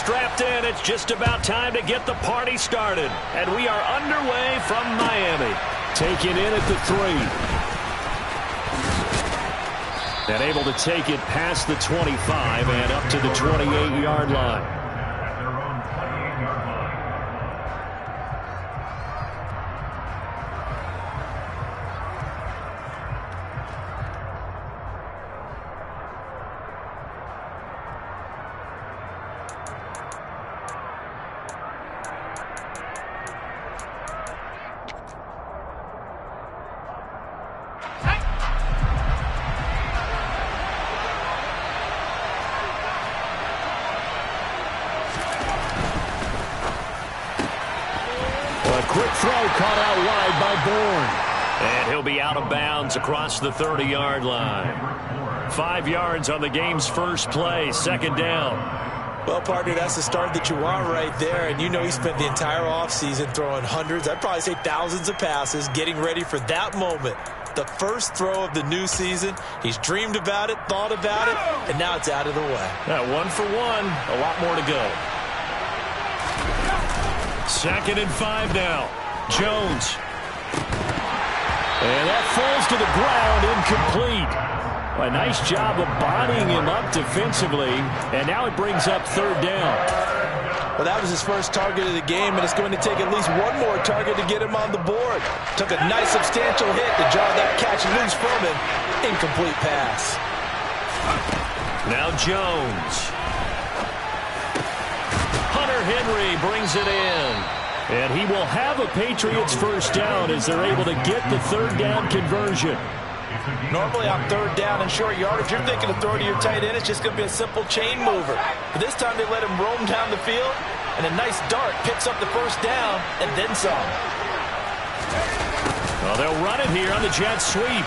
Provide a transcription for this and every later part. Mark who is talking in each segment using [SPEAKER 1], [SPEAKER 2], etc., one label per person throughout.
[SPEAKER 1] strapped in. It's just about time to get the party started. And we are underway from Miami. Taken in at the 3. And able to take it past the 25 and up to the 28-yard line.
[SPEAKER 2] Quick throw caught out wide by Bourne.
[SPEAKER 1] And he'll be out of bounds across the 30-yard line. 5 yards on the game's first play, second down.
[SPEAKER 3] Well, partner, that's the start that you want right there. And you know he spent the entire offseason throwing hundreds, I'd probably say thousands of passes, getting ready for that moment. The first throw of the new season. He's dreamed about it, thought about it, and now it's out of the way.
[SPEAKER 1] 1 for 1, a lot more to go. 2nd and 5 now. Jones. And that falls to the ground, incomplete. A nice job of bodying him up defensively, and now it brings up 3rd down.
[SPEAKER 3] Well, that was his first target of the game, and it's going to take at least one more target to get him on the board. Took a nice substantial hit to draw that catch loose from him. Incomplete pass.
[SPEAKER 1] Now Jones. Henry brings it in. And he will have a Patriots first down as they're able to get the 3rd down conversion.
[SPEAKER 3] Normally on 3rd down and short yardage, you're thinking of throw to your tight end. It's just going to be a simple chain mover. But this time they let him roam down the field, and a nice dart picks up the first down and then some.
[SPEAKER 1] Well, they'll run it here on the jet sweep.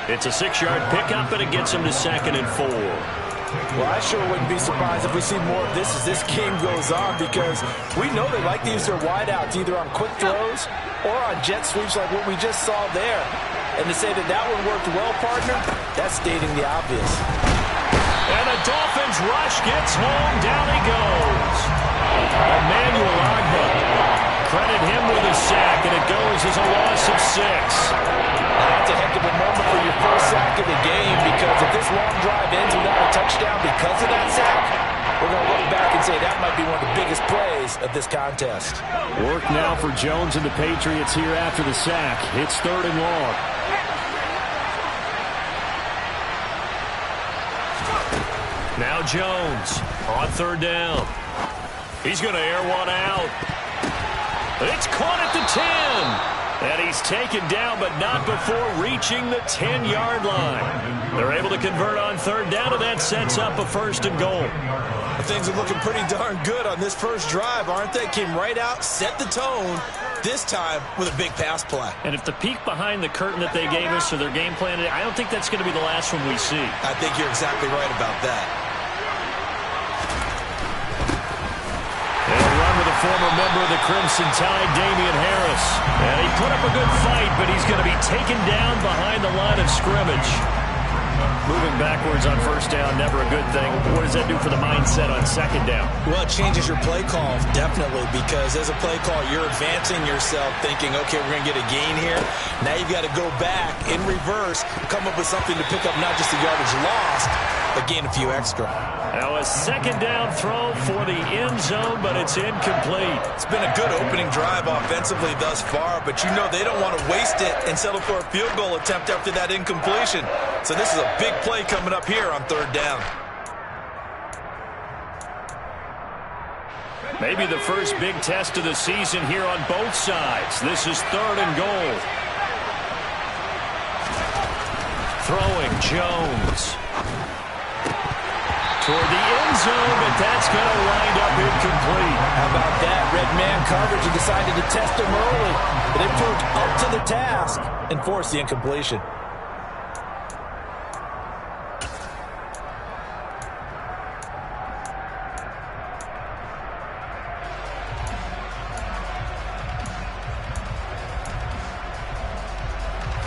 [SPEAKER 1] It's a 6-yard pickup, and it gets him to 2nd and 4.
[SPEAKER 3] Well, I sure wouldn't be surprised if we see more of this as this game goes on, because we know they like to use their wideouts either on quick throws or on jet sweeps like what we just saw there. And to say that that one worked well, partner, that's stating the obvious.
[SPEAKER 1] And the Dolphins rush gets home. Down he goes. Emmanuel Agba. Credit him with a sack, and it goes as a loss of 6.
[SPEAKER 3] That's a heck of a moment for your first sack of the game, because if this long drive ends without a touchdown because of that sack, we're going to look back and say that might be one of the biggest plays of this contest.
[SPEAKER 1] Work now for Jones and the Patriots here after the sack. It's 3rd and long. Now Jones on 3rd down. He's going to air one out. It's caught at the 10. And he's taken down, but not before reaching the 10-yard line. They're able to convert on 3rd down, and that sets up a 1st and goal.
[SPEAKER 3] Things are looking pretty darn good on this first drive, aren't they? Came right out, set the tone, this time with a big pass play.
[SPEAKER 1] And if the peek behind the curtain that they gave us or their game plan, I don't think that's going to be the last one we see.
[SPEAKER 3] I think you're exactly right about that.
[SPEAKER 1] Former member of the Crimson Tide, Damian Harris. And he put up a good fight, but he's going to be taken down behind the line of scrimmage. Moving backwards on 1st down, never a good thing. What does that do for the mindset on 2nd down?
[SPEAKER 3] Well, it changes your play call, definitely, because as a play call, you're advancing yourself, thinking, okay, we're going to get a gain here. Now you've got to go back in reverse, come up with something to pick up not just the yardage lost, but gain a few extra.
[SPEAKER 1] Now a 2nd down throw for the end zone, but it's incomplete.
[SPEAKER 3] It's been a good opening drive offensively thus far, but you know they don't want to waste it and settle for a field goal attempt after that incompletion. So this is a big play coming up here on 3rd down.
[SPEAKER 1] Maybe the first big test of the season here on both sides. This is 3rd and goal. Throwing Jones. Toward the end zone, but that's going to wind up incomplete.
[SPEAKER 3] How about that? Red man coverage and decided to test him early. But they proved up to the task and forced the incompletion.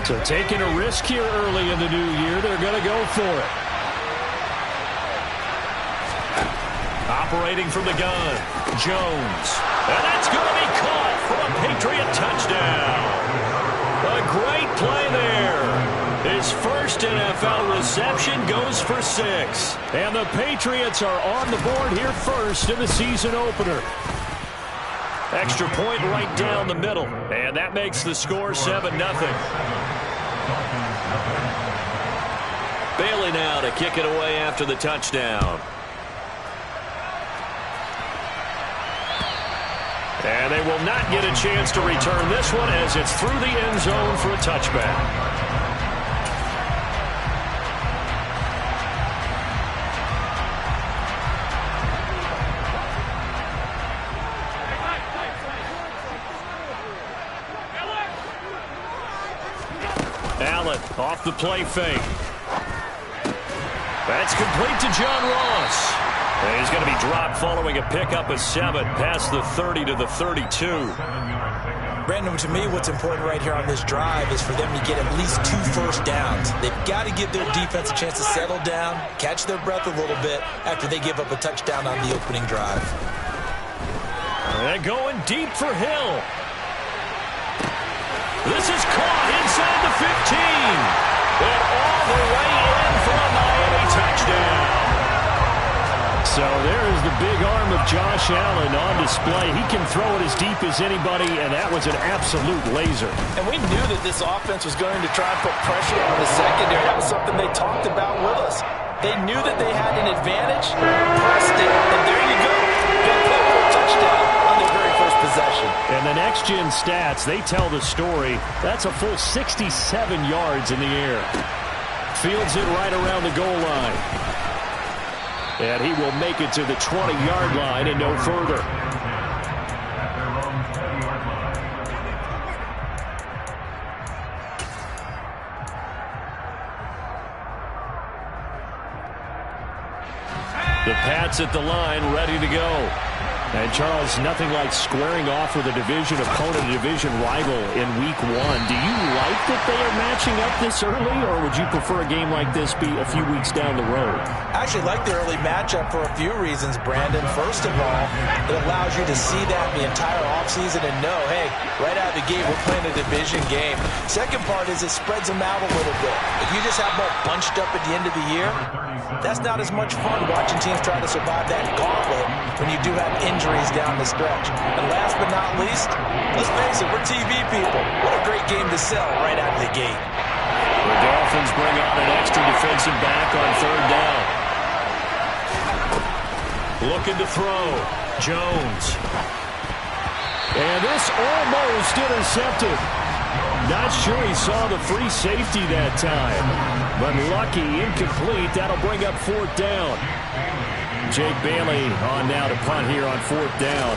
[SPEAKER 1] So taking a risk here early in the new year, they're going to go for it. Operating from the gun, Jones. And that's going to be caught for a Patriot touchdown. A great play there. His first NFL reception goes for 6.
[SPEAKER 2] And the Patriots are on the board here first in the season opener.
[SPEAKER 1] Extra point right down the middle. And that makes the score 7-0. Bailey now to kick it away after the touchdown. And they will not get a chance to return this one as it's through the end zone for a touchback. Allen off the play fake. That's complete to John Ross. And he's going to be dropped following a pickup of 7 past the 30 to the 32.
[SPEAKER 3] Brandon, to me, what's important right here on this drive is for them to get at least 2 first downs. They've got to give their defense a chance to settle down, catch their breath a little bit after they give up a touchdown on the opening drive.
[SPEAKER 1] And going deep for Hill. This is caught inside the 15. And all the way in for a Miami touchdown.
[SPEAKER 2] So there is the big arm of Josh Allen on display. He can throw it as deep as anybody, and that was an absolute laser.
[SPEAKER 3] And we knew that this offense was going to try and put pressure on the secondary. That was something they talked about with us. They knew that they had an advantage, pressed it, and there you go. Big play for a touchdown on their very first possession.
[SPEAKER 2] And the next-gen stats, they tell the story. That's a full 67 yards in the air. Fields it right around the goal line. And he will make it to the 20-yard line and no further. The Pats at the line, ready to go. And, Charles, nothing like squaring off with a division opponent, a division rival in Week 1. Do you like that they are matching up this early, or would you prefer a game like this be a few weeks down the road?
[SPEAKER 3] I actually like the early matchup for a few reasons, Brandon. First of all, it allows you to see that the entire offseason and know, hey, right out of the gate, we're playing a division game. Second part is it spreads them out a little bit. If you just have them bunched up at the end of the year, that's not as much fun watching teams try to survive that gauntlet when you do have injuries down the stretch. And last but not least, let's face it, we're TV people. What a great game to sell right out of the gate.
[SPEAKER 1] The Dolphins bring on an extra defensive back on 3rd down. Looking to throw. Jones.
[SPEAKER 2] And this almost intercepted. Not sure he saw the free safety that time. But lucky, incomplete. That'll bring up 4th down. Jake Bailey on now to punt here on 4th down.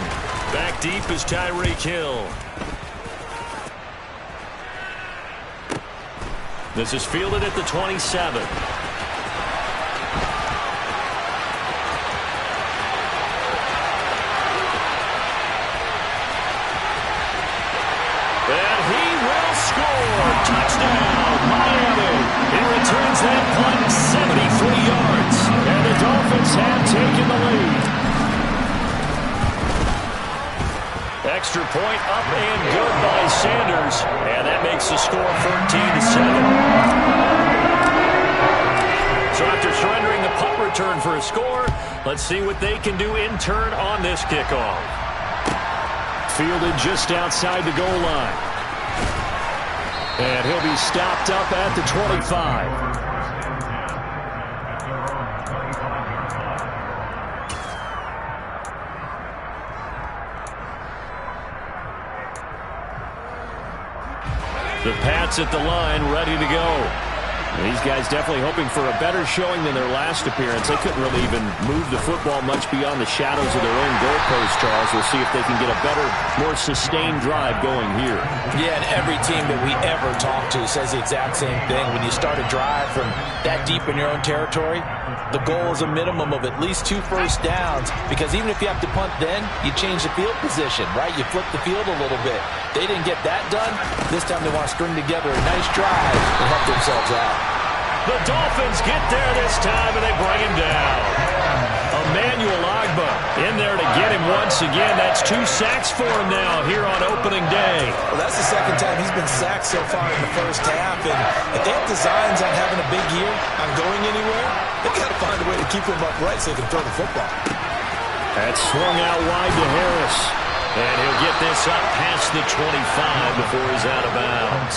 [SPEAKER 1] Back deep is Tyreek Hill. This is fielded at the 27. And he will score. Touchdown, Miami. He returns that punt 73 yards.
[SPEAKER 2] And the Dolphins have taken the lead.
[SPEAKER 1] Extra point up and good by Sanders. And that makes the score 13-7. So after surrendering the punt return for a score, let's see what they can do in turn on this kickoff.
[SPEAKER 2] Fielded just outside the goal line. And he'll be stopped up at the 25.
[SPEAKER 1] The Pats at the line, ready to go.
[SPEAKER 2] These guys definitely hoping for a better showing than their last appearance. They couldn't really even move the football much beyond the shadows of their own goalpost, Charles. We'll see if they can get a better, more sustained drive going here.
[SPEAKER 3] Yeah, and every team that we ever talk to says the exact same thing. When you start a drive from that deep in your own territory, the goal is a minimum of at least 2 first downs, because even if you have to punt then, you change the field position, right? You flip the field a little bit. They didn't get that done. This time they want to string together a nice drive and help themselves out.
[SPEAKER 1] The Dolphins get there this time, and they bring him down. A
[SPEAKER 2] Emmanuel Agba in there to get him once again. That's 2 sacks for him now here on opening day.
[SPEAKER 3] Well, that's the second time he's been sacked so far in the first half. And if they have designs on having a big year, on going anywhere, they've got to find a way to keep him upright so they can throw the football.
[SPEAKER 2] That's swung out wide to Harris.
[SPEAKER 1] And he'll get this up past the 25 before he's out of bounds.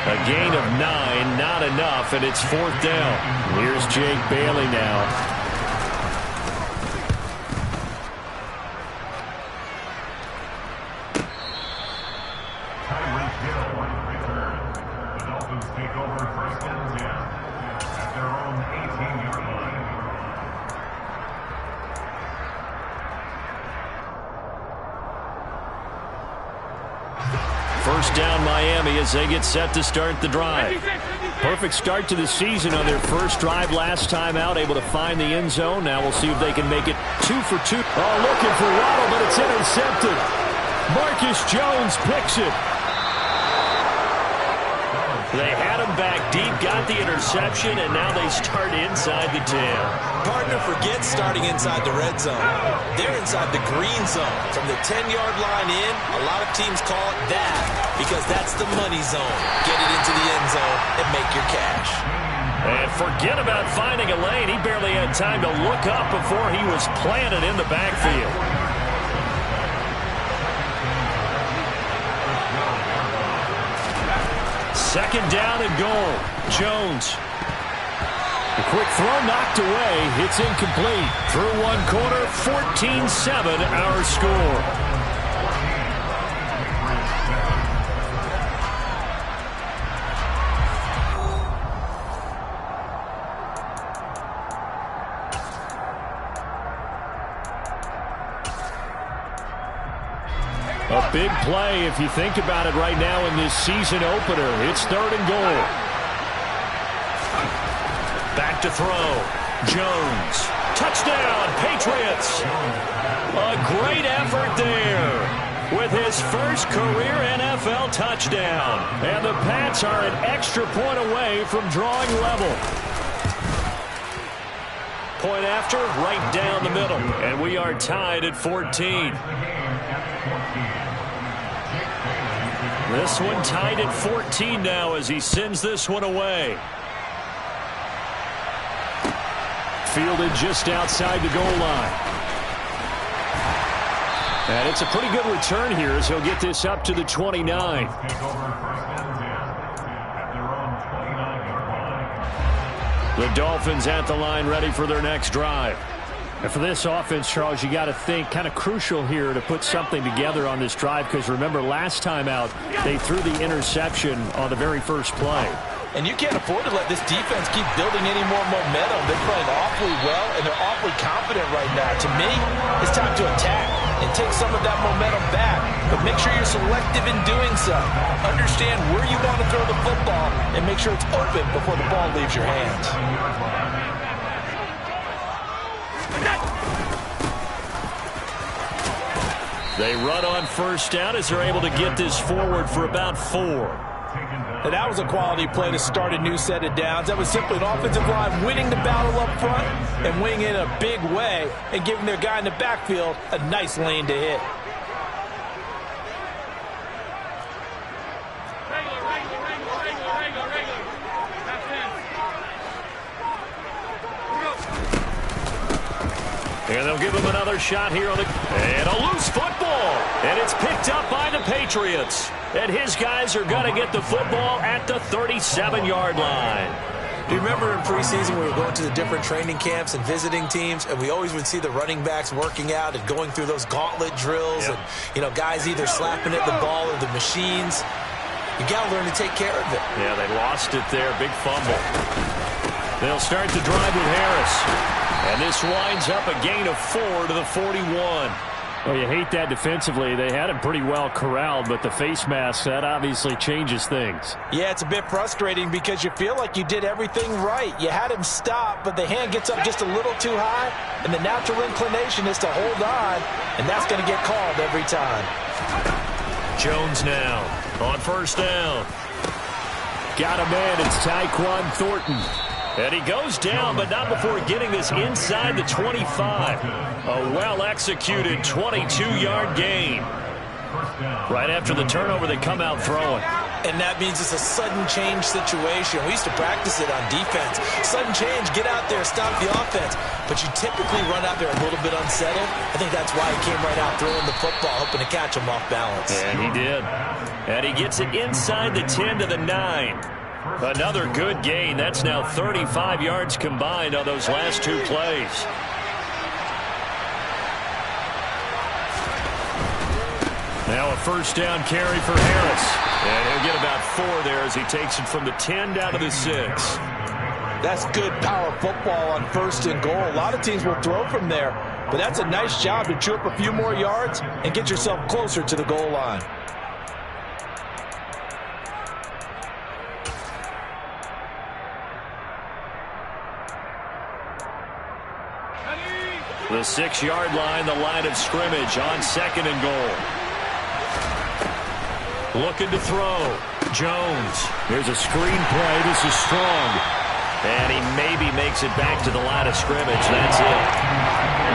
[SPEAKER 2] A gain of 9, not enough, and it's 4th down. Here's Jake Bailey now. First down Miami as they get set to start the drive. Perfect start to the season on their first drive last time out, able to find the end zone. Now we'll see if they can make it 2 for 2. Oh, looking for Waddle, but it's intercepted. Marcus Jones picks it.
[SPEAKER 1] They had him back deep, got the interception, and now they start inside the 10.
[SPEAKER 3] Partner forgets starting inside the red zone. They're inside the green zone. From the 10-yard line in, a lot of teams call it that because that's the money zone. Get it into the end zone and make your cash.
[SPEAKER 1] And forget about finding a lane. He barely had time to look up before he was planted in the backfield. Second down and goal. Jones.
[SPEAKER 2] A quick throw knocked away. It's incomplete. Through one quarter, 14-7 our score. A big play if you think about it right now in this season opener. It's 3rd and goal.
[SPEAKER 1] Back to throw. Jones. Touchdown, Patriots. A great effort there with his first career NFL touchdown. And the Pats are an extra point away from drawing level. Point after, right down the middle. And we are tied at 14. This one tied at 14 now as he sends this one away.
[SPEAKER 2] Fielded just outside the goal line. And it's a pretty good return here as he'll get this up to the 29. The Dolphins at the line ready for their next drive. And for this offense, Charles, you got to think kind of crucial here to put something together on this drive because remember last time out they threw the interception on the very first play.
[SPEAKER 3] And you can't afford to let this defense keep building any more momentum. They're playing awfully well, and they're awfully confident right now. To me, it's time to attack and take some of that momentum back. But make sure you're selective in doing so. Understand where you want to throw the football and make sure it's open before the ball leaves your hands.
[SPEAKER 2] They run on first down as they're able to get this forward for about 4.
[SPEAKER 3] And that was a quality play to start a new set of downs. That was simply an offensive line winning the battle up front and winning it in a big way and giving their guy in the backfield a nice lane to hit.
[SPEAKER 1] And they'll give him another shot here on the... And a loose football. And it's picked up by the Patriots. And his guys are going to get the football at the 37-yard line.
[SPEAKER 3] Do you remember in preseason we were going to the different training camps and visiting teams, and we always would see the running backs working out and going through those gauntlet drills, and, you know, guys either slapping at the ball or the machines. You got to learn to take care of it.
[SPEAKER 1] Yeah, they lost it there. Big fumble. They'll start the drive with Harris. And this winds up a gain of 4 to the 41.
[SPEAKER 2] Well, you hate that defensively. They had him pretty well corralled, but the face mask, that obviously changes things.
[SPEAKER 3] Yeah, it's a bit frustrating because you feel like you did everything right. You had him stop, but the hand gets up just a little too high, and the natural inclination is to hold on, and that's going to get called every time.
[SPEAKER 1] Jones now on first down.
[SPEAKER 2] Got a man. It's Tyquan Thornton.
[SPEAKER 1] And he goes down, but not before getting this inside the 25. A well-executed 22-yard gain. Right after the turnover, they come out throwing.
[SPEAKER 3] And that means it's a sudden change situation. We used to practice it on defense. Sudden change, get out there, stop the offense. But you typically run out there a little bit unsettled. I think that's why he came right out throwing the football, hoping to catch him off balance.
[SPEAKER 1] And he did. And he gets it inside the 10 to the 9. Another good gain. That's now 35 yards combined on those last two plays. Now a first down carry for Harris. And he'll get about 4 there as he takes it from the 10 down to the 6.
[SPEAKER 3] That's good power football on 1st and goal. A lot of teams will throw from there, but that's a nice job to chew up a few more yards and get yourself closer to the goal line.
[SPEAKER 1] The 6-yard line, the line of scrimmage on 2nd and goal. Looking to throw. Jones.
[SPEAKER 2] There's a screen play. This is strong.
[SPEAKER 1] And he maybe makes it back to the line of scrimmage. That's it.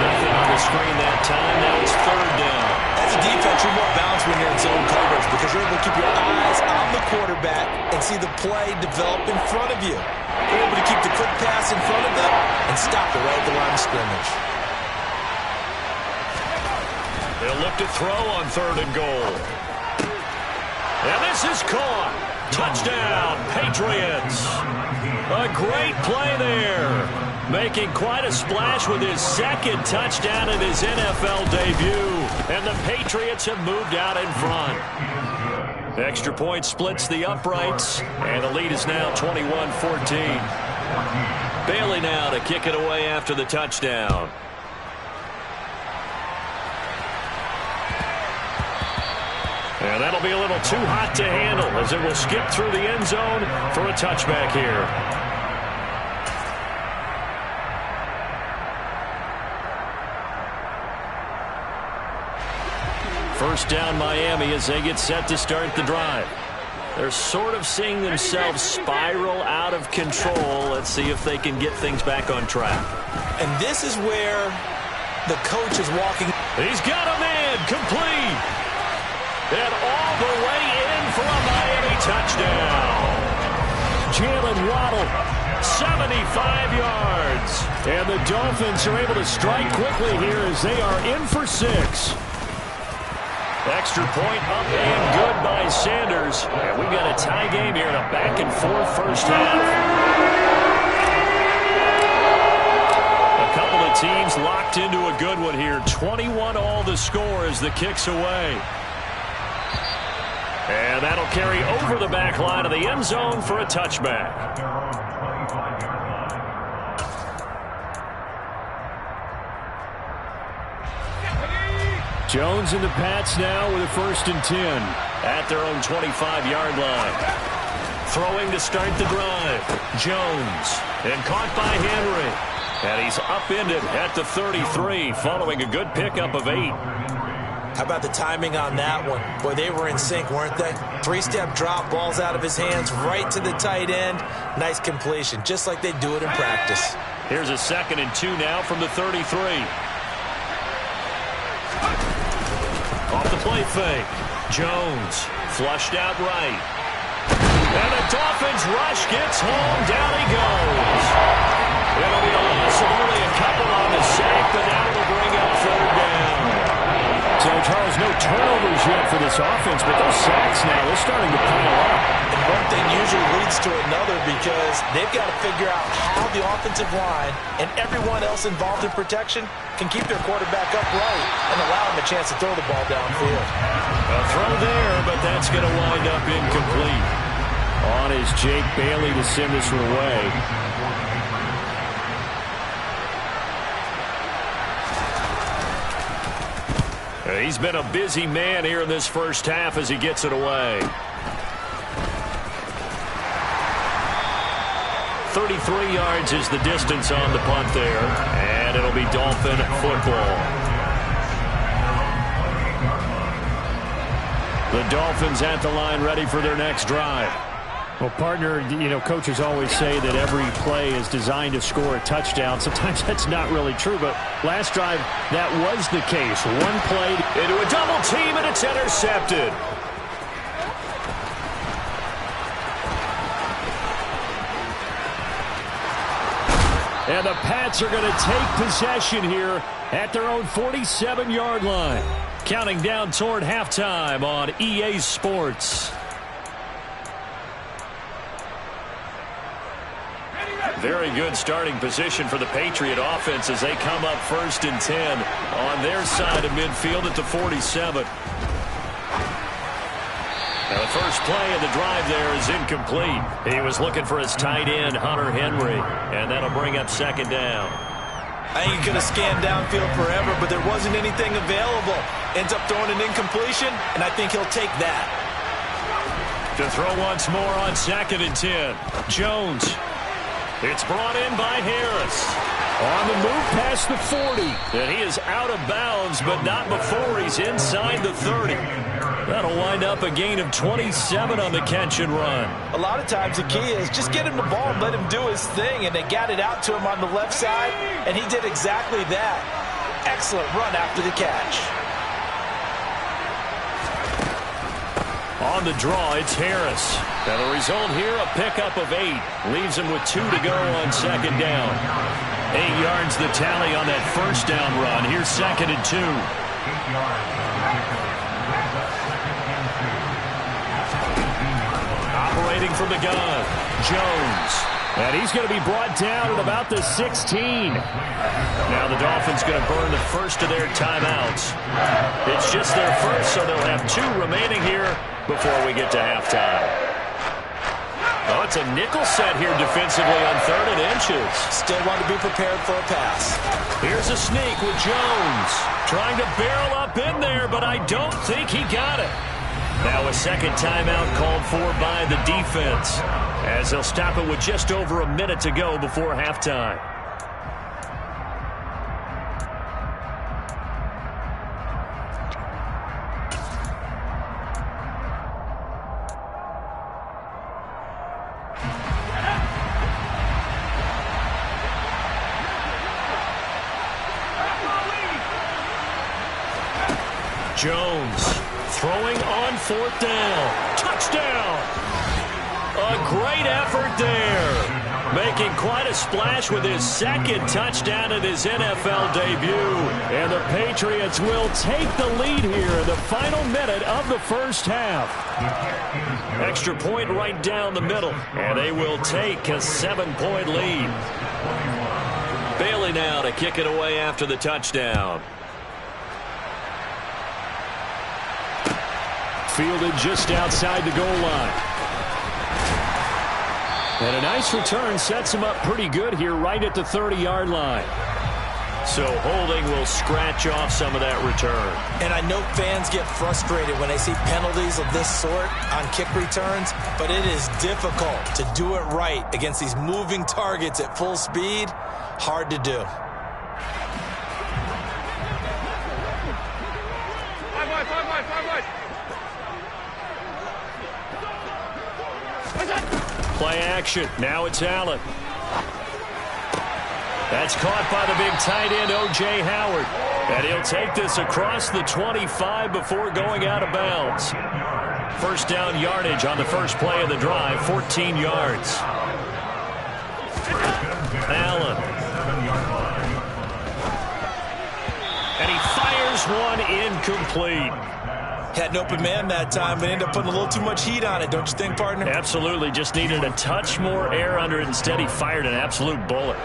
[SPEAKER 1] Nothing on the screen that time. Now it's 3rd down.
[SPEAKER 3] As a defense, you're more balanced when you're in zone coverage because you're able to keep your eyes on the quarterback and see the play develop in front of you. You're able to keep the quick pass in front of them and stop it right at the line of scrimmage.
[SPEAKER 1] They'll look to throw on 3rd and goal. And this is caught. Touchdown, Patriots. A great play there. Making quite a splash with his 2nd touchdown in his NFL debut. And the Patriots have moved out in front. Extra point splits the uprights. And the lead is now 21-14. Bailey now to kick it away after the touchdown. And that'll be a little too hot to handle as it will skip through the end zone for a touchback here. First down Miami as they get set to start the drive. They're sort of seeing themselves spiral out of control. Let's see if they can get things back on track.
[SPEAKER 3] And this is where the coach is walking.
[SPEAKER 1] He's got a man complete. And all the way in for a Miami touchdown.
[SPEAKER 2] Jalen Waddle,
[SPEAKER 1] 75 yards.
[SPEAKER 2] And the Dolphins are able to strike quickly here as they are in for 6.
[SPEAKER 1] Extra point up and good by Sanders. And we've got a tie game here in a back-and-forth first half. A couple of teams locked into a good one here. 21 all the score as the kick's away. And that'll carry over the back line of the end zone for a touchback.
[SPEAKER 2] Jones and the Pats now with a 1st and 10.
[SPEAKER 1] At their own 25-yard line. Throwing to start the drive. Jones. And caught by Henry. And he's upended at the 33 following a good pickup of 8.
[SPEAKER 3] How about the timing on that one? Boy, they were in sync, weren't they? 3-step drop, balls out of his hands, right to the tight end. Nice completion, just like they do it in practice.
[SPEAKER 1] Here's a 2nd and 2 now from the 33. Off the play fake. Jones flushed out right. And the Dolphins rush gets home. Down he goes. It'll be a loss of only a couple on the sack, but now it'll bring up 3rd down.
[SPEAKER 2] So, Charles, no turnovers yet for this offense, but those sacks now, they're starting to pile up.
[SPEAKER 3] And one thing usually leads to another because they've got to figure out how the offensive line and everyone else involved in protection can keep their quarterback upright and allow him a chance to throw the ball downfield.
[SPEAKER 1] A throw there, but that's going to wind up incomplete.
[SPEAKER 2] On is Jake Bailey to send this one away.
[SPEAKER 1] He's been a busy man here in this first half as he gets it away. 33 yards is the distance on the punt there, and it'll be Dolphin football. The Dolphins at the line ready for their next drive.
[SPEAKER 2] Well, partner, coaches always say that every play is designed to score a touchdown. Sometimes that's not really true, but last drive, that was the case. One play
[SPEAKER 1] into a double team, and it's intercepted.
[SPEAKER 2] And the Pats are going to take possession here at their own 47-yard line. Counting down toward halftime on EA Sports.
[SPEAKER 1] Very good starting position for the Patriot offense as they come up 1st and 10 on their side of midfield at the 47. Now the first play of the drive there is incomplete. He was looking for his tight end, Hunter Henry, and that'll bring up 2nd down.
[SPEAKER 3] I think he could have scanned downfield forever, but there wasn't anything available. Ends up throwing an incompletion, and I think he'll take that.
[SPEAKER 1] To throw once more on 2nd and 10. Jones. It's brought in by Harris.
[SPEAKER 2] On the move past the 40.
[SPEAKER 1] And he is out of bounds, but not before he's inside the 30. That'll wind up a gain of 27 on the catch and run.
[SPEAKER 3] A lot of times the key is just get him the ball and let him do his thing, and they got it out to him on the left side, and he did exactly that. Excellent run after the catch.
[SPEAKER 1] On the draw, it's Harris. And the result here, a pickup of 8. Leaves him with 2 to go on 2nd down. 8 yards the tally on that 1st down run. Here's 2nd and 2. Operating from the gun, Jones.
[SPEAKER 2] And he's going to be brought down at about the 16.
[SPEAKER 1] Now the Dolphins going to burn the first of their timeouts. It's just their first, so they'll have 2 remaining here before we get to halftime. Oh, it's a nickel set here defensively on 3rd and inches.
[SPEAKER 3] Still want to be prepared for a pass.
[SPEAKER 1] Here's a sneak with Jones. Trying to barrel up in there, but I don't think he got it. Now a 2nd timeout called for by the defense, as they'll stop it with just over a minute to go before halftime. Jones throwing on 4th down. Touchdown! A great effort there. Making quite a splash with his 2nd touchdown in his NFL debut.
[SPEAKER 2] And the Patriots will take the lead here in the final minute of the 1st half.
[SPEAKER 1] Extra point right down the middle. And they will take a 7-point lead. Bailey now to kick it away after the touchdown.
[SPEAKER 2] Fielded just outside the goal line. And a nice return sets him up pretty good here right at the 30-yard line.
[SPEAKER 1] So holding will scratch off some of that return.
[SPEAKER 3] And I know fans get frustrated when they see penalties of this sort on kick returns, but it is difficult to do it right against these moving targets at full speed. Hard to do.
[SPEAKER 1] Play action. Now it's Allen. That's caught by the big tight end, O.J. Howard. And he'll take this across the 25 before going out of bounds. 1st down yardage on the first play of the drive, 14 yards. Allen. And he fires one incomplete.
[SPEAKER 3] Had an open man that time, but ended up putting a little too much heat on it, don't you think, partner?
[SPEAKER 1] Absolutely. Just needed a touch more air under it. Instead, he fired an absolute bullet.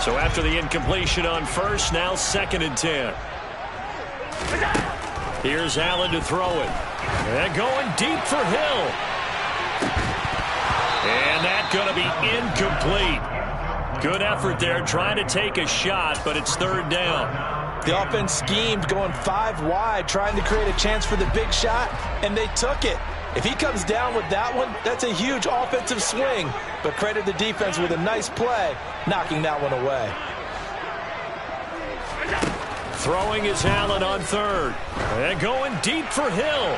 [SPEAKER 1] So after the incompletion on 1st, now 2nd and 10. Here's Allen to throw it. And going deep for Hill. And that's going to be incomplete. Good effort there, trying to take a shot, but it's 3rd down.
[SPEAKER 3] The offense schemed, going 5 wide, trying to create a chance for the big shot, and they took it. If he comes down with that one, that's a huge offensive swing. But credit the defense with a nice play, knocking that one away.
[SPEAKER 1] Throwing is Allen on 3rd. And going deep for Hill.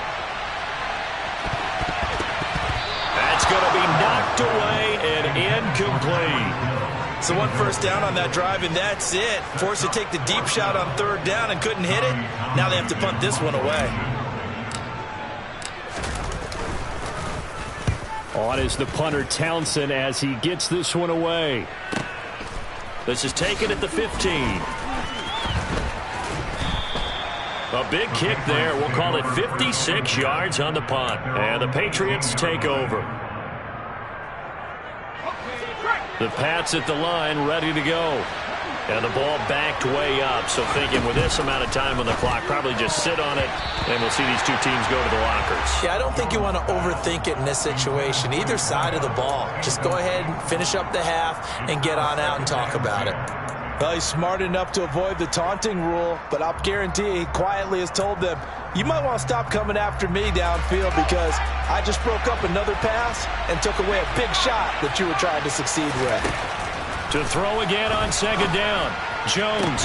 [SPEAKER 1] That's It's going to be knocked away and incomplete.
[SPEAKER 3] So one first down on that drive, and that's it. Forced to take the deep shot on third down and couldn't hit it. Now they have to punt this one away.
[SPEAKER 2] On is the punter, Townsend, as he gets this one away.
[SPEAKER 1] This is taken at the 15. A big kick there. We'll call it 56 yards on the punt. And the Patriots take over. The Pats at the line, ready to go. And the ball backed way up. So thinking with this amount of time on the clock, probably just sit on it, and we'll see these two teams go to the lockers.
[SPEAKER 3] Yeah, I don't think you want to overthink it in this situation. Either side of the ball. Just go ahead and finish up the half and get on out and talk about it. Well, he's smart enough to avoid the taunting rule, but I'll guarantee he quietly has told them, you might want to stop coming after me downfield because I just broke up another pass and took away a big shot that you were trying to succeed with.
[SPEAKER 1] To throw again on second down. Jones.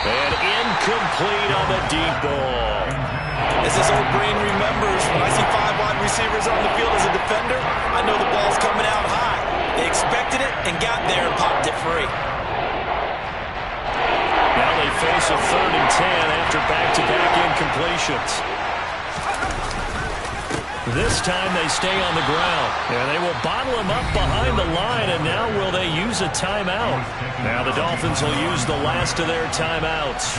[SPEAKER 1] And incomplete on the deep ball.
[SPEAKER 3] As this old brain remembers, when I see 5 wide receivers on the field as a defender, I know the ball's coming out high. They expected it and got there and popped it free.
[SPEAKER 1] Now they face a 3rd and 10 after back-to-back incompletions. This time they stay on the ground. And they will bottle him up behind the line, and now will they use a timeout? Now the Dolphins will use the last of their timeouts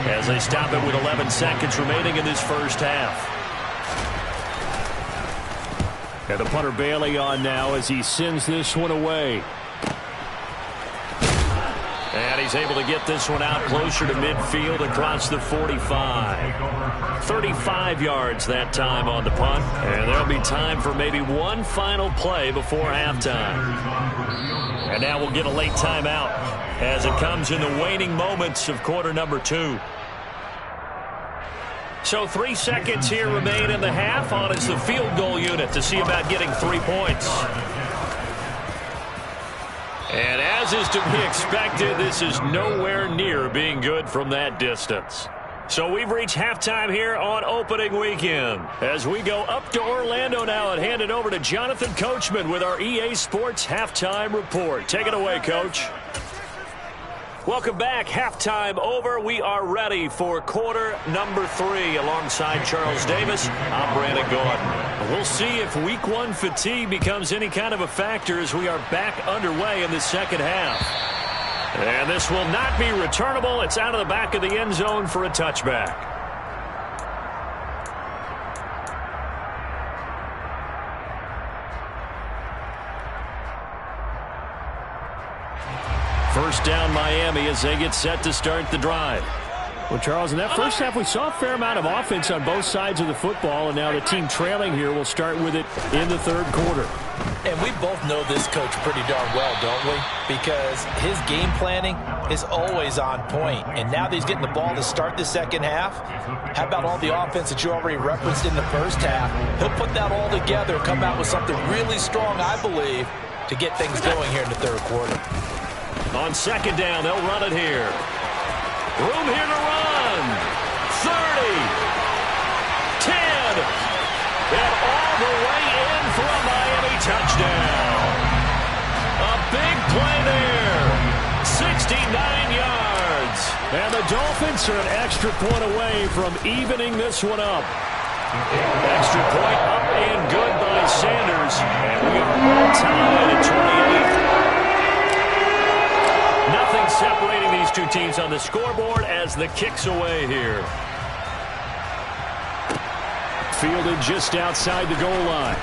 [SPEAKER 1] as they stop it with 11 seconds remaining in this first half.
[SPEAKER 2] And the punter Bailey on now as he sends this one away.
[SPEAKER 1] And he's able to get this one out closer to midfield across the 45. 35 yards that time on the punt. And there'll be time for maybe one final play before halftime. And now we'll get a late timeout as it comes in the waning moments of quarter number 2. So 3 seconds here remain in the half. On is the field goal unit to see about getting 3 points. And as is to be expected, this is nowhere near being good from that distance. So we've reached halftime here on opening weekend. As we go up to Orlando now and hand it over to Jonathan Coachman with our EA Sports Halftime Report. Take it away, Coach. Welcome back. Halftime over. We are ready for quarter number 3 alongside Charles Davis. I'm Brandon Gordon. We'll see if week 1 fatigue becomes any kind of a factor as we are back underway in the second half. And this will not be returnable. It's out of the back of the end zone for a touchback. First down Miami as they get set to start the drive.
[SPEAKER 2] Well, Charles, in that first half, we saw a fair amount of offense on both sides of the football, and now the team trailing here will start with it in the third quarter.
[SPEAKER 3] And we both know this coach pretty darn well, don't we? Because his game planning is always on point. And now that he's getting the ball to start the second half, how about all the offense that you already referenced in the first half? He'll put that all together and come out with something really strong, I believe, to get things going here in the third quarter.
[SPEAKER 1] On second down, they'll run it here. Room here to run. 30. 10. And all the way in for a Miami touchdown. A big play there. 69 yards.
[SPEAKER 2] And the Dolphins are an extra point away from evening this one up.
[SPEAKER 1] Extra point up and good by Sanders. And we are all tied at 28. Nothing separating these two teams on the scoreboard as the kick's away here.
[SPEAKER 2] Fielded just outside the goal line.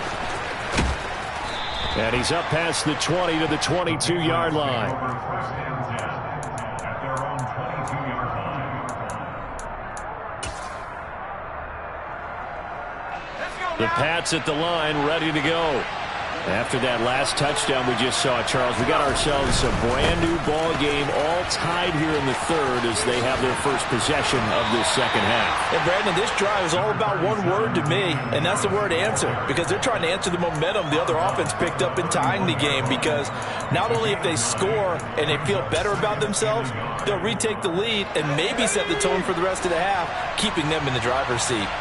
[SPEAKER 2] And he's up past the 20 to the 22-yard line. The Pats at the line, ready to go. After that last touchdown we just saw, Charles, we got ourselves a brand-new ball game, all tied here in the third as they have their first possession of this second half.
[SPEAKER 3] And, Brandon, this drive is all about one word to me, and that's the word answer, because they're trying to answer the momentum the other offense picked up in tying the game, because not only if they score and they feel better about themselves, they'll retake the lead and maybe set the tone for the rest of the half, keeping them in the driver's seat.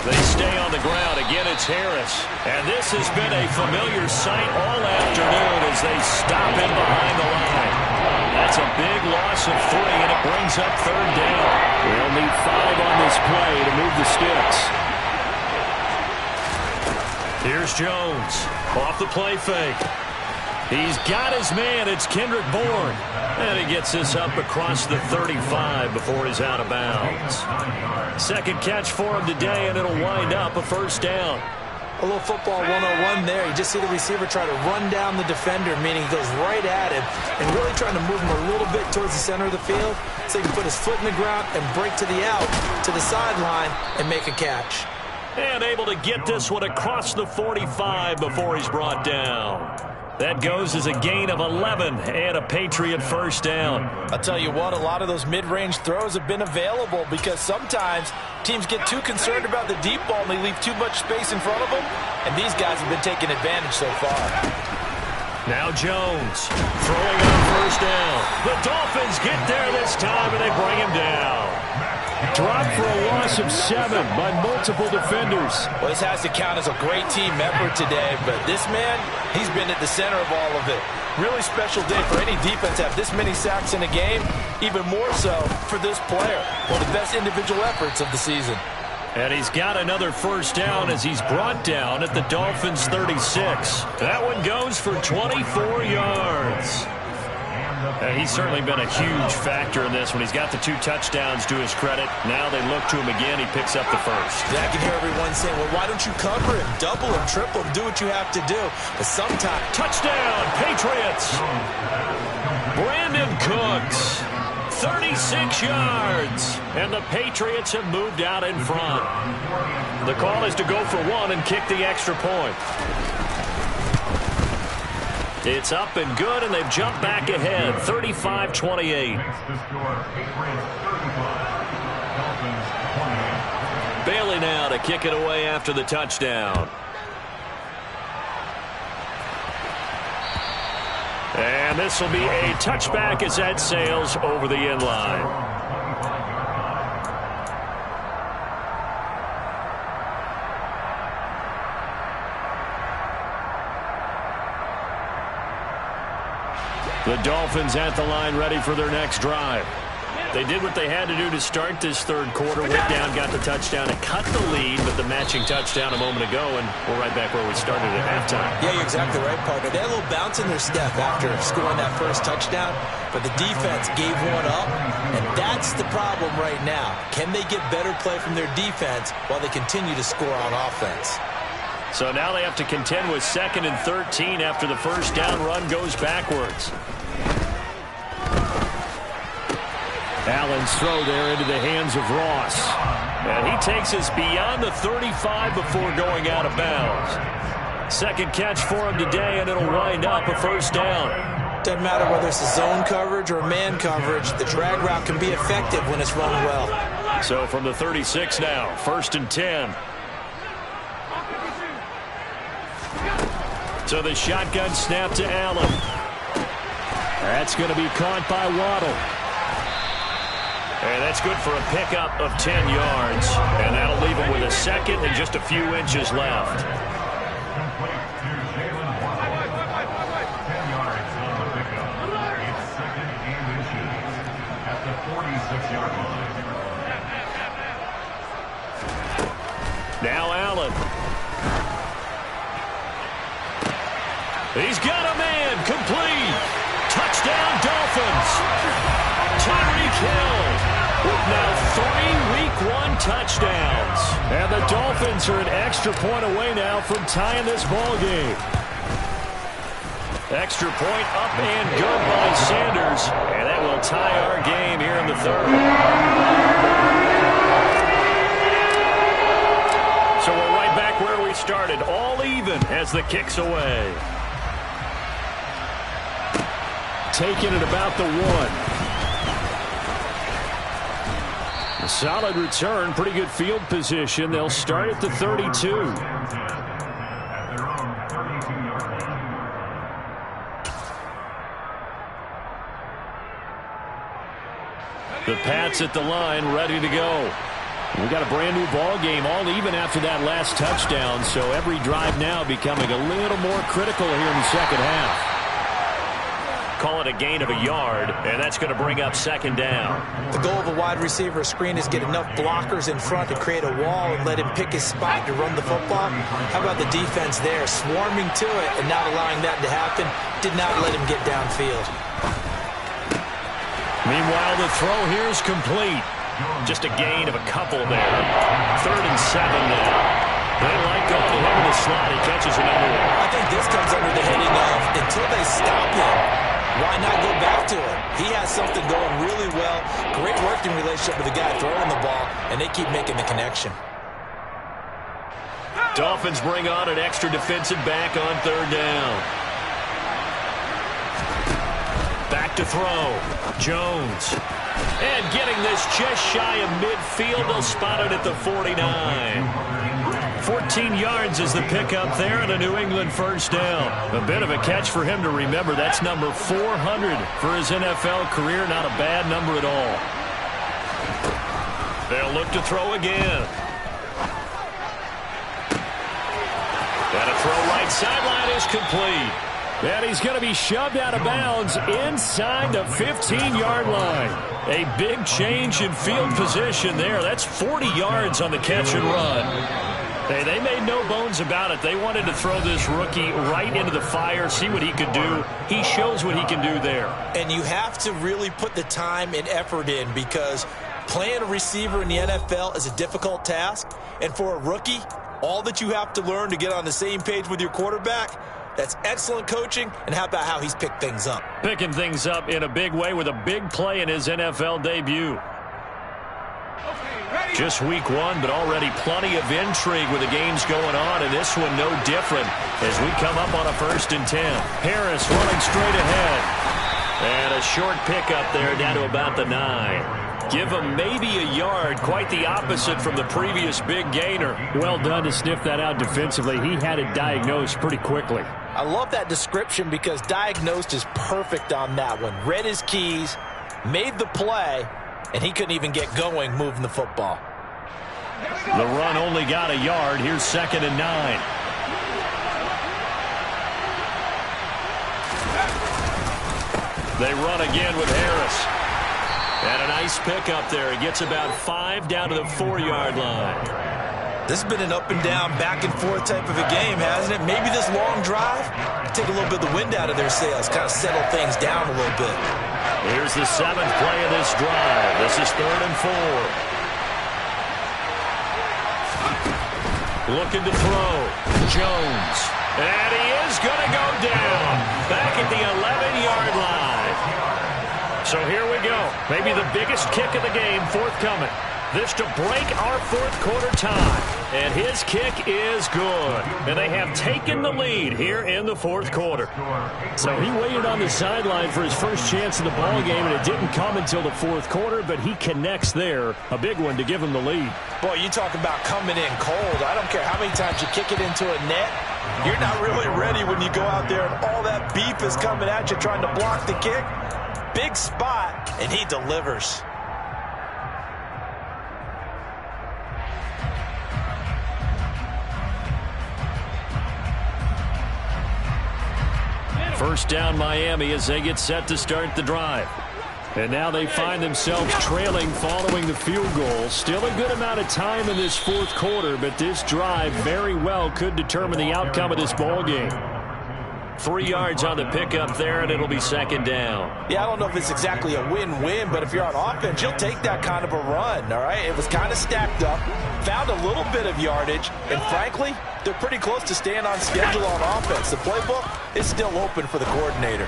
[SPEAKER 1] They stay on the the ground. Again, it's Harris. And this has been a familiar sight all afternoon as they stop him behind the line. That's a big loss of 3, and it brings up 3rd down.
[SPEAKER 2] They'll need 5 on this play to move the sticks.
[SPEAKER 1] Here's Jones. Off the play fake. He's got his man. It's Kendrick Bourne. And he gets this up across the 35 before he's out of bounds. Second catch for him today, and it'll wind up a 1st down.
[SPEAKER 3] A little football 101 there. You just see the receiver try to run down the defender, meaning he goes right at him and really trying to move him a little bit towards the center of the field so he can put his foot in the ground and break to the out, to the sideline, and make a catch.
[SPEAKER 1] And able to get this one across the 45 before he's brought down. That goes as a gain of 11 and a Patriot 1st down.
[SPEAKER 3] I'll tell you what, a lot of those mid-range throws have been available because sometimes teams get too concerned about the deep ball and they leave too much space in front of them, and these guys have been taking advantage so far.
[SPEAKER 1] Now Jones throwing on 1st down. The Dolphins get there this time, and they bring him down.
[SPEAKER 2] Dropped for a loss of 7 by multiple defenders.
[SPEAKER 3] Well, this has to count as a great team effort today, but this man, he's been at the center of all of it. Really special day for any defense to have this many sacks in a game, even more so for this player. One of the best individual efforts of the season.
[SPEAKER 1] And he's got another 1st down as he's brought down at the Dolphins' 36. That one goes for 24 yards. He's certainly been a huge factor in this when he's got the 2 touchdowns to his credit. Now they look to him again. He picks up the 1st.
[SPEAKER 3] I can hear everyone saying, well, why don't you cover him, double him, triple him, do what you have to do. But sometimes...
[SPEAKER 1] Touchdown, Patriots! Brandon Cooks, 36 yards. And the Patriots have moved out in front. The call is to go for 1 and kick the extra point. It's up and good, and they've jumped back ahead, 35-28. Bailey now to kick it away after the touchdown. And this will be a touchback as that sails over the end line. The Dolphins at the line ready for their next drive. They did what they had to do to start this 3rd quarter. Went down, got the touchdown, and cut the lead, but the matching touchdown a moment ago, and we're right back where we started at halftime.
[SPEAKER 3] Yeah, you're exactly right, partner. They had a little bounce in their step after scoring that 1st touchdown, but the defense gave one up, and that's the problem right now. Can they get better play from their defense while they continue to score on offense?
[SPEAKER 1] So now they have to contend with 2nd and 13 after the 1st down run goes backwards.
[SPEAKER 2] Allen's throw there into the hands of Ross.
[SPEAKER 1] And he takes us beyond the 35 before going out of bounds. 2nd catch for him today, and it'll wind up a 1st down.
[SPEAKER 3] Doesn't matter whether it's a zone coverage or man coverage, the drag route can be effective when it's run well.
[SPEAKER 1] So from the 36 now, 1st and 10. So the shotgun snap to Allen.
[SPEAKER 2] That's going to be caught by Waddle.
[SPEAKER 1] And that's good for a pickup of 10 yards. And that'll leave him with a 2nd and just a few inches left. Now Allen. He's got a man, complete. Touchdown, Dolphins. Tyreek Hill with now 3 Week 1 touchdowns.
[SPEAKER 2] And the Dolphins are an extra point away now from tying this ball game.
[SPEAKER 1] Extra point up and good by Sanders. And that will tie our game here in the 3rd. So we're right back where we started, all even as the kick's away.
[SPEAKER 2] Taking it about the 1. A solid return, pretty good field position. They'll start at the 32. The Pats at the line, ready to go. We got a brand new ball game, all even after that last touchdown, so every drive now becoming a little more critical here in the second half.
[SPEAKER 1] Call it a gain of a yard, and that's going to bring up second down.
[SPEAKER 3] The goal of a wide receiver screen is get enough blockers in front to create a wall and let him pick his spot to run the football. How about the defense there, swarming to it and not allowing that to happen? Did not let him get downfield.
[SPEAKER 1] Meanwhile, the throw here is complete. Just a gain of a couple there. 3rd and 7 now. They like to pull him in the slot. He catches another one.
[SPEAKER 3] I think this comes under the heading of until they stop him, why not go back to it? He has something going really well. Great working relationship with the guy throwing the ball, and they keep making the connection.
[SPEAKER 1] Dolphins bring on an extra defensive back on 3rd down. Back to throw. Jones. And getting this just shy of midfield. They'll spot it at the 49. 14 yards is the pickup there and a New England first down.
[SPEAKER 2] A bit of a catch for him to remember. That's number 400 for his NFL career. Not a bad number at all.
[SPEAKER 1] They'll look to throw again. And a throw right sideline is complete.
[SPEAKER 2] And he's going to be shoved out of bounds inside the 15-yard line. A big change in field position there. That's 40 yards on the catch and run. Hey, they made no bones about it. They wanted to throw this rookie right into the fire, see what he could do. He shows what he can do there.
[SPEAKER 3] And you have to really put the time and effort in because playing a receiver in the NFL is a difficult task. And for a rookie, all that you have to learn to get on the same page with your quarterback, that's excellent coaching, and how about how he's picked things up?
[SPEAKER 2] Picking things up in a big way with a big play in his NFL debut.
[SPEAKER 1] Just week 1, but already plenty of intrigue with the games going on, and this one no different as we come up on a 1st and 10.
[SPEAKER 2] Harris running straight ahead.
[SPEAKER 1] And a short pickup there down to about the 9.
[SPEAKER 2] Give him maybe a yard, quite the opposite from the previous big gainer. Well done to sniff that out defensively. He had it diagnosed pretty quickly.
[SPEAKER 3] I love that description because diagnosed is perfect on that one. Read his keys, made the play, and he couldn't even get going moving the football.
[SPEAKER 2] The run only got a yard. Here's 2nd and 9. They run again with Harris.
[SPEAKER 1] And a nice pickup there. He gets about 5 down to the 4-yard line.
[SPEAKER 3] This has been an up and down, back and forth type of a game, hasn't it? Maybe this long drive, take a little bit of the wind out of their sails, kind of settle things down a little bit.
[SPEAKER 2] Here's the 7th play of this drive. This is 3rd and 4. Looking to throw. Jones. And he is going to go down. Back at the 11-yard line. So here we go. Maybe the biggest kick of the game forthcoming. This to break our 4th quarter tie. And his kick is good. And they have taken the lead here in the 4th quarter. So he waited on the sideline for his first chance in the ball game, and it didn't come until the 4th quarter, but he connects there. A big one to give him the lead.
[SPEAKER 3] Boy, you talk about coming in cold. I don't care how many times you kick it into a net. You're not really ready when you go out there and all that beef is coming at you trying to block the kick. Big spot, and he delivers.
[SPEAKER 2] First down Miami as they get set to start the drive. And now they find themselves trailing following the field goal. Still a good amount of time in this 4th quarter, but this drive very well could determine the outcome of this ball game. 3 yards on the pickup there, and it'll be 2nd down.
[SPEAKER 3] Yeah, I don't know if it's exactly a win-win, but if you're on offense, you'll take that kind of a run, all right? It was kind of stacked up, found a little bit of yardage, and frankly, they're pretty close to staying on schedule on offense. The playbook is still open for the coordinator.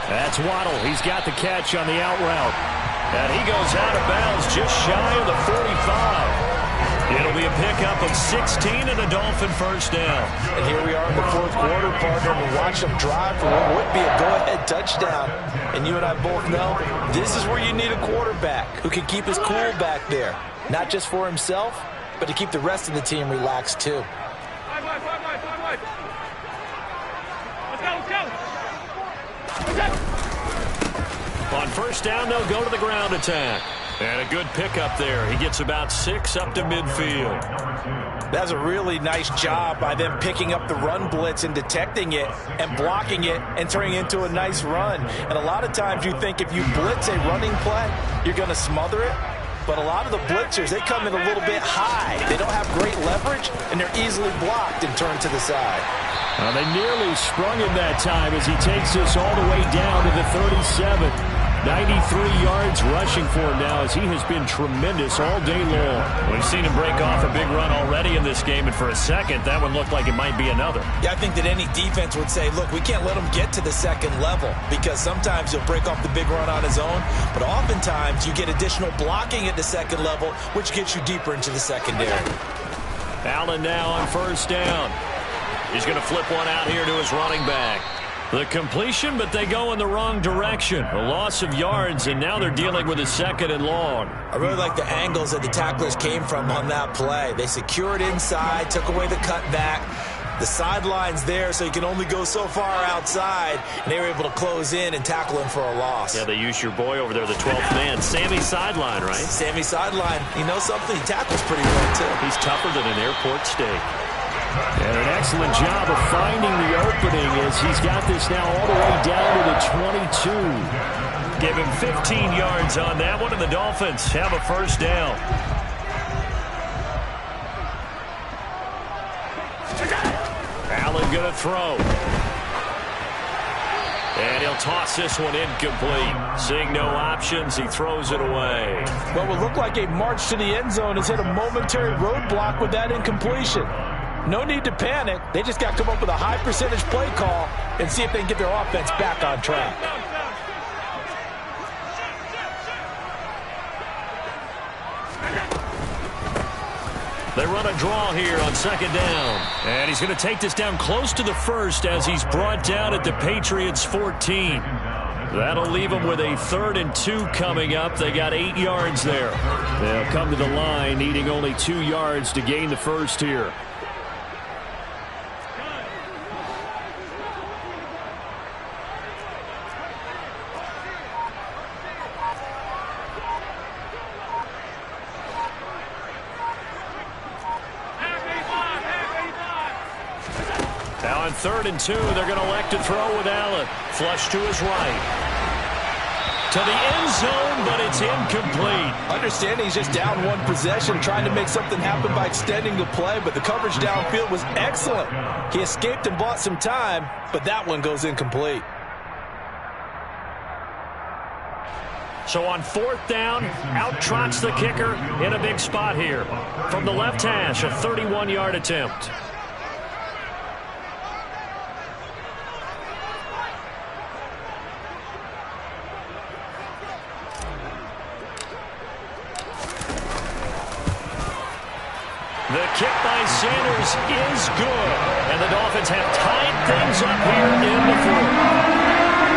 [SPEAKER 2] That's Waddle. He's got the catch on the out route. And he goes out of bounds just shy of the 45. It'll be a pickup of 16 and a Dolphin first down.
[SPEAKER 3] And here we are in the 4th quarter, partner. We watch them drive for what would be a go-ahead touchdown. And you and I both know this is where you need a quarterback who can keep his cool back there. Not just for himself, but to keep the rest of the team relaxed too.
[SPEAKER 2] On first down, they'll go to the ground attack.
[SPEAKER 1] And a good pickup there. He gets about 6 up to midfield.
[SPEAKER 3] That's a really nice job by them picking up the run blitz and detecting it and blocking it and turning it into a nice run. And a lot of times you think if you blitz a running play, you're going to smother it. But a lot of the blitzers, they come in a little bit high. They don't have great leverage, and they're easily blocked and turned to the side.
[SPEAKER 2] They nearly sprung him that time as he takes this all the way down to the 37. 93 yards rushing for him now as he has been tremendous all day long.
[SPEAKER 1] We've seen him break off a big run already in this game, and for a second, that one looked like it might be another.
[SPEAKER 3] Yeah, I think that any defense would say, look, we can't let him get to the second level because sometimes he'll break off the big run on his own, but oftentimes you get additional blocking at the second level, which gets you deeper into the secondary.
[SPEAKER 1] Allen now on first down. He's going to flip one out here to his running back. The completion, but they go in the wrong direction. A loss of yards, and now they're dealing with a 2nd and long.
[SPEAKER 3] I really like the angles that the tacklers came from on that play. They secured inside, took away the cutback. The sideline's there, so you can only go so far outside, and they were able to close in and tackle him for a loss.
[SPEAKER 1] Yeah, they used your boy over there, the 12th man. Sammy Sideline, right?
[SPEAKER 3] Sammy Sideline. You know something? He tackles pretty well, too.
[SPEAKER 1] He's tougher than an airport steak.
[SPEAKER 2] And an excellent job of finding the opening as he's got this now all the way down to the 22.
[SPEAKER 1] Give him 15 yards on that one, and the Dolphins have a first down. Allen going to throw. And he'll toss this one incomplete. Seeing no options, he throws it away.
[SPEAKER 3] What will look like a march to the end zone has hit a momentary roadblock with that incompletion. No need to panic. They just got to come up with a high percentage play call and see if they can get their offense back on track.
[SPEAKER 1] They run a draw here on 2nd down. And he's going to take this down close to the first as he's brought down at the Patriots' 14. That'll leave them with a 3rd and 2 coming up. They got 8 yards there.
[SPEAKER 2] They'll come to the line needing only 2 yards to gain the first here.
[SPEAKER 1] Now on 3rd and 2, they're going to elect to throw with Allen. Flush to his right. To the end zone, but it's incomplete.
[SPEAKER 3] Understanding he's just down one possession, trying to make something happen by extending the play, but the coverage downfield was excellent. He escaped and bought some time, but that one goes incomplete.
[SPEAKER 1] So on 4th down, out trots the kicker in a big spot here. From the left hash, a 31-yard attempt. The kick by Sanders is good. And the Dolphins have tied things up here in the 4th.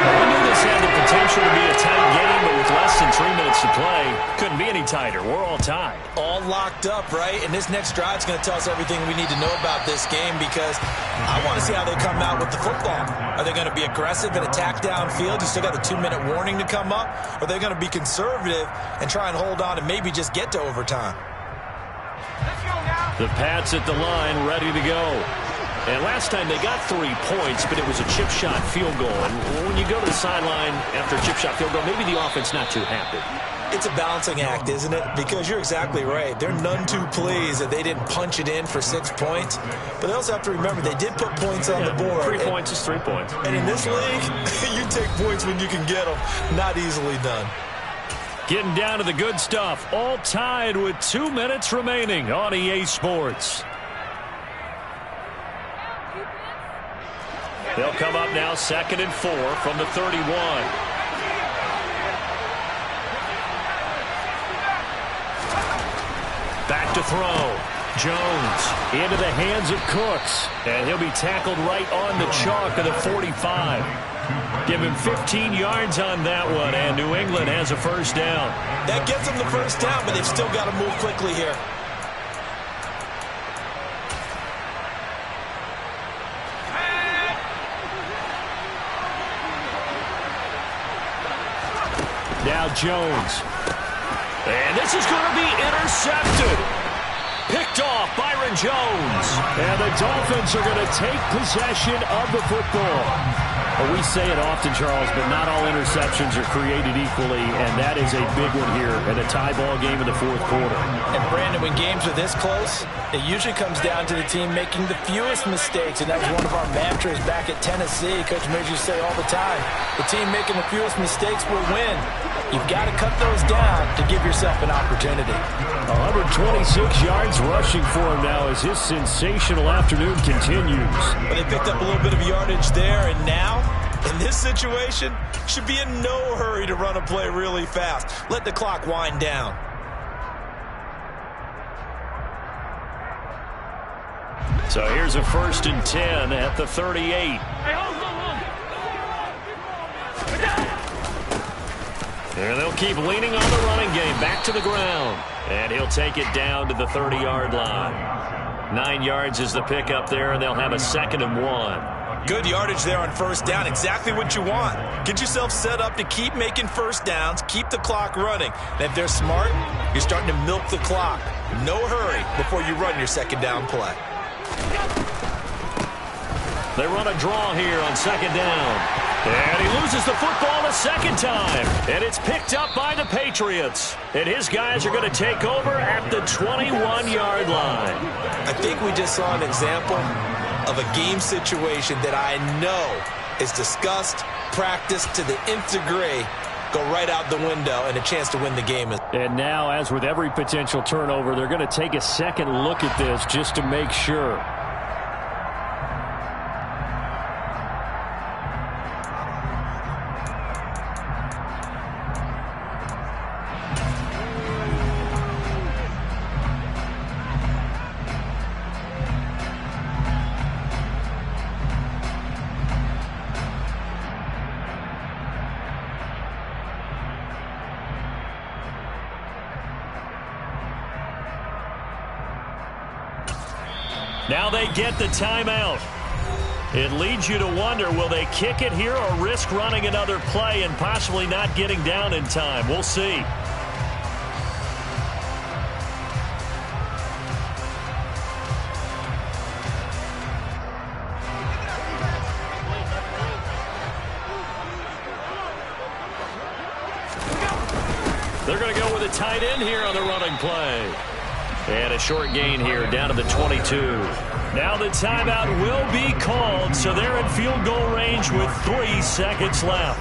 [SPEAKER 1] We knew this had the potential to be a tight game, but with less than 3 minutes to play, couldn't be any tighter. We're all tied.
[SPEAKER 3] All locked up, right? And this next drive is going to tell us everything we need to know about this game because I want to see how they come out with the football. Are they going to be aggressive and attack downfield? You still got the 2-minute warning to come up? Or are they going to be conservative and try and hold on and maybe just get to overtime?
[SPEAKER 1] The Pats at the line, ready to go. And last time they got 3 points, but it was a chip shot field goal. And when you go to the sideline after a chip shot field goal, maybe the offense not too happy.
[SPEAKER 3] It's a balancing act, isn't it? Because you're exactly right. They're none too pleased that they didn't punch it in for 6 points. But they also have to remember they did put points on the board.
[SPEAKER 1] 3 points is 3 points.
[SPEAKER 3] And in this league, you take points when you can get them. Not easily done.
[SPEAKER 1] Getting down to the good stuff. All tied with 2 minutes remaining on EA Sports. They'll come up now 2nd and 4 from the 31. Back to throw. Jones into the hands of Cooks. And he'll be tackled right on the chalk of the 45. Give him 15 yards on that one, and New England has a first down.
[SPEAKER 3] That gets them the first down, but they've still got to move quickly here.
[SPEAKER 2] Now Jones.
[SPEAKER 1] And this is going to be intercepted. Picked off Byron Jones.
[SPEAKER 2] And the Dolphins are going to take possession of the football. Well, we say it often, Charles, but not all interceptions are created equally, and that is a big one here in a tie ball game in the fourth quarter.
[SPEAKER 3] And, Brandon, when games are this close, it usually comes down to the team making the fewest mistakes, and that was one of our mantras back at Tennessee. Coach Mears used to say all the time, the team making the fewest mistakes will win. You've got to cut those down to give yourself an opportunity.
[SPEAKER 2] 126 yards rushing for him now as his sensational afternoon continues.
[SPEAKER 4] But they picked up a little bit of yardage there, and now, in this situation, should be in no hurry to run a play really fast. Let the clock wind down.
[SPEAKER 1] So here's a 1st and 10 at the 38. And they'll keep leaning on the running game. Back to the ground. And he'll take it down to the 30-yard line. 9 yards is the pickup there, and they'll have a 2nd and 1.
[SPEAKER 4] Good yardage there on 1st down. Exactly what you want. Get yourself set up to keep making 1st downs. Keep the clock running. And if they're smart, you're starting to milk the clock. No hurry before you run your 2nd down play.
[SPEAKER 1] They run a draw here on 2nd down. And he loses the football a 2nd time. And it's picked up by the Patriots. And his guys are going to take over at the 21-yard line.
[SPEAKER 4] I think we just saw an example of a game situation that I know is discussed, practiced to the nth degree, go right out the window, and a chance to win the game.
[SPEAKER 2] And now, as with every potential turnover, they're going to take a second look at this just to make sure.
[SPEAKER 1] Now they get the timeout. It leads you to wonder, will they kick it here or risk running another play and possibly not getting down in time? We'll see. They're going to go with a tight end here on the running play. And a short gain here down to the 22. Now the timeout will be called, so they're in field goal range with 3 seconds left.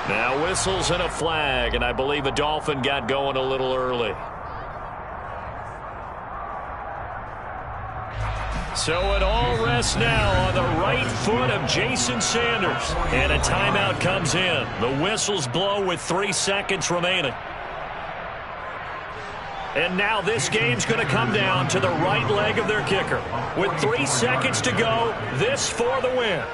[SPEAKER 1] Now whistles and a flag, and I believe a Dolphin got going a little early. So it all rests now on the right foot of Jason Sanders. And a timeout comes in. The whistles blow with 3 seconds remaining. And now this game's going to come down to the right leg of their kicker. With 3 seconds to go, this for the win.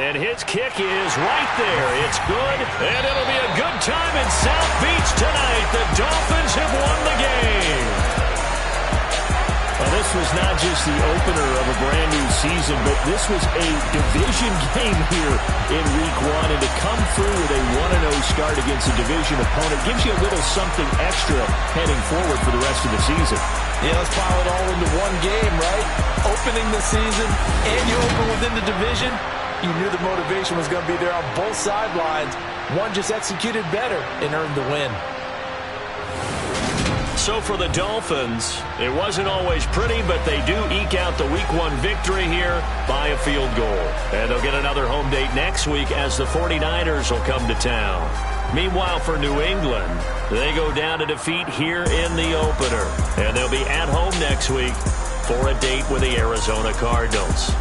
[SPEAKER 1] And his kick is right there. It's good, and it'll be a good time in South Beach tonight. The Dolphins have won the game.
[SPEAKER 2] Well, this was not just the opener of a brand new season, but this was a division game here in Week 1. And to come through with a 1-0 start against a division opponent gives you a little something extra heading forward for the rest of the season.
[SPEAKER 3] Yeah, let's pile it all into one game, right? Opening the season, and you open within the division. You knew the motivation was going to be there on both sidelines. One just executed better and earned the win.
[SPEAKER 1] So for the Dolphins, it wasn't always pretty, but they do eke out the Week 1 victory here by a field goal. And they'll get another home date next week as the 49ers will come to town. Meanwhile, for New England, they go down to defeat here in the opener. And they'll be at home next week for a date with the Arizona Cardinals.